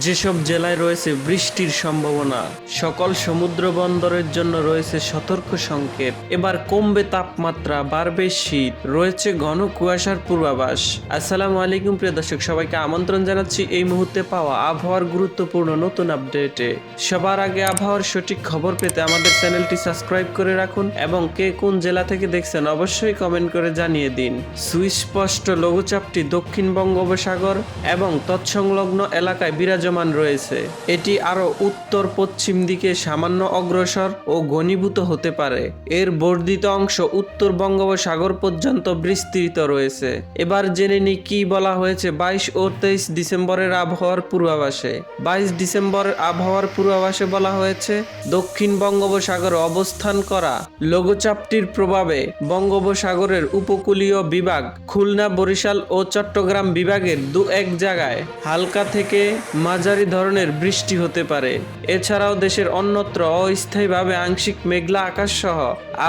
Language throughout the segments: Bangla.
যেসব জেলায় রয়েছে বৃষ্টির সম্ভাবনা, সকল সমুদ্র বন্দরের জন্য রয়েছে সতর্ক সংকেত। এবার কমবে তাপমাত্রা, বাড়বে শীত, রয়েছে ঘন কুয়াশার পূর্বাভাস। আসসালামু আলাইকুম প্রিয় দর্শক, সবাইকে আমন্ত্রণ জানাচ্ছি এই মুহূর্তে পাওয়া আবহাওয়ার গুরুত্বপূর্ণ নতুন আপডেটে। সবার আগে আবহাওয়ার সঠিক খবর পেতে আমাদের চ্যানেলটি সাবস্ক্রাইব করে রাখুন এবং কে কোন জেলা থেকে দেখছেন অবশ্যই কমেন্ট করে জানিয়ে দিন। সুস্পষ্ট লঘুচাপটি দক্ষিণ বঙ্গোপসাগর এবং তৎসংলগ্ন এলাকায় বিরাজমান রয়েছে। এটি আরো উত্তর পশ্চিম দিকে সামান্য অগ্রসর ও ঘনীভূত হতে পারে। এর বর্ধিত অংশ উত্তর বঙ্গোপসাগর পর্যন্ত বিস্তৃত রয়েছে। এবার জেনে নিই কি বলা হয়েছে 22 ও 23 ডিসেম্বরের আবহাওয়ার পূর্বাভাসে। 22 ডিসেম্বরের আবহাওয়ার পূর্বাভাসে বলা হয়েছে, দক্ষিণ বঙ্গোপসাগরে অবস্থান করা লঘুচাপটির প্রভাবে বঙ্গোপসাগরের উপকূলীয় বিভাগ, খুলনা, বরিশাল ও চট্টগ্রাম বিভাগের দু এক জায়গায় হালকা থেকে মাঝারি ধরনের বৃষ্টি হতে পারে। এছাড়াও দেশের অন্যত্র অস্থায়ীভাবে আংশিক মেঘলা আকাশ সহ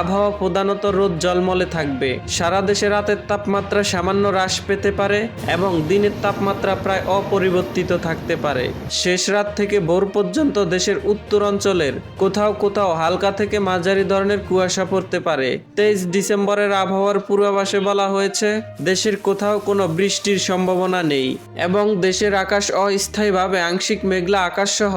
আবহাওয়া প্রধানত রোদ জলমলে থাকবে। সারা দেশে রাতের তাপমাত্রা সামান্য হ্রাস পেতে পারে এবং দিনের তাপমাত্রা প্রায় অপরিবর্তিত থাকতে পারে। শেষ রাত থেকে ভোর পর্যন্ত দেশের উত্তর অঞ্চলের কোথাও কোথাও হালকা থেকে মাঝারি ধরনের কুয়াশা পড়তে পারে। 23 ডিসেম্বরের আবহাওয়ার পূর্বাভাসে বলা হয়েছে, দেশের কোথাও কোনো বৃষ্টির সম্ভাবনা নেই এবং দেশের আকাশ অস্থায়ীভাবে আংশিক মেঘলা আকাশ সহ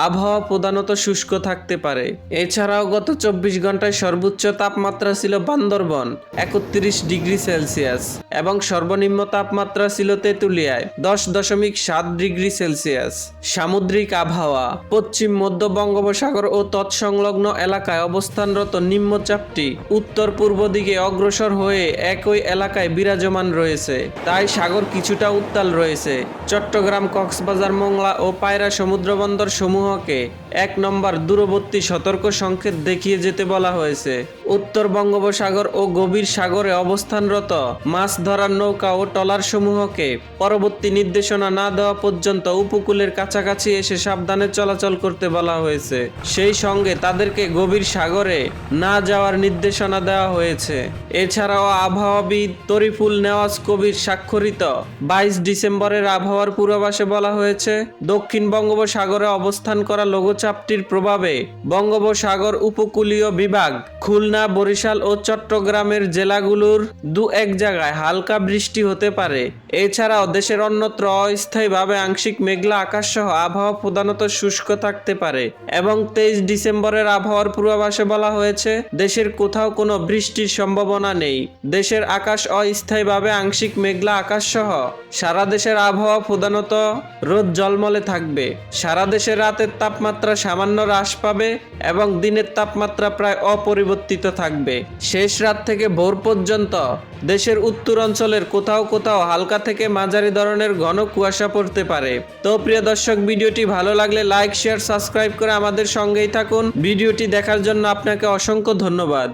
আবহাওয়া প্রধানত শুষ্ক থাকতে পারে। এছাড়াও গত 24 ঘন্টায় সর্বোচ্চ তাপমাত্রা ছিল বান্দরবন 31 ডিগ্রি সেলসিয়াস এবং সর্বনিম্ন তাপমাত্রা ছিল তেঁতুলিয়ায় 10.7 ডিগ্রি সেলসিয়াস। সামুদ্রিক আবহাওয়া, পশ্চিম মধ্য বঙ্গোপসাগর ও তৎসংলগ্ন এলাকায় অবস্থানরত নিম্নচাপটি উত্তর পূর্ব দিকে অগ্রসর হয়ে একই এলাকায় বিরাজমান রয়েছে, তাই সাগর কিছুটা উত্তাল রয়েছে। চট্টগ্রাম, কক্সবাজার, মোংলা ও পায়রা সমুদ্রবন্দর সমূহকে 1 নম্বর দূরবর্তী সতর্ক সংকেত দেখিয়ে যেতে বলা হয়েছে। উত্তর বঙ্গোপসাগর ও গভীর সাগরে অবস্থানরত মাছ ধরার নৌকা ও ট্রলার সমূহকে পরবর্তী নির্দেশনা না দেওয়া পর্যন্ত উপকূলের কাছাকাছি এসে সাবধানে চলাচল করতে বলা হয়েছে। সেই সঙ্গে তাদেরকে গভীর সাগরে না যাওয়ার নির্দেশনা দেওয়া হয়েছে। এছাড়াও আবহাওয়াবিদ তরিফুল নেওয়াজ কবির স্বাক্ষরিত 22 ডিসেম্বরের আবহাওয়ার পূর্বাভাসে বলা হয়েছে, দক্ষিণ বঙ্গোপসাগরে অবস্থান করা লঘুচাপটির প্রভাবে বঙ্গোপসাগর উপকূলীয় বিভাগ, খুলনা, বরিশাল ও চট্টগ্রামের জেলাগুলোর দু এক জায়গায় হালকা বৃষ্টি হতে পারে। এছাড়াও দেশের অন্যত্র অস্থায়ীভাবে আংশিক মেঘলা আকাশ সহ আবহাওয়া প্রধানত শুষ্ক থাকতে পারে এবং 23 ডিসেম্বরের আবহাওয়ার পূর্বাভাসে বলা হয়েছে, দেশের কোথাও কোনো বৃষ্টির সম্ভাবনা নেই। দেশের আকাশ অস্থায়ীভাবে আংশিক মেঘলা আকাশ সহ সারা দেশের আবহাওয়া প্রধানত রোদ জলমলে থাকবে। সারা দেশের রাতের তাপমাত্রা সামান্য হ্রাস পাবে এবং দিনের তাপমাত্রা প্রায় অপরিবর্তিত থাকবে। শেষ রাত থেকে ভোর পর্যন্ত দেশের উত্তর অঞ্চলের কোথাও কোথাও হালকা থেকে মাঝারি ধরনের ঘন কুয়াশা পড়তে পারে। তো প্রিয় দর্শক, ভিডিওটি ভালো লাগলে লাইক, শেয়ার, সাবস্ক্রাইব করে আমাদের সঙ্গেই থাকুন। ভিডিওটি দেখার জন্য আপনাকে অসংখ্য ধন্যবাদ।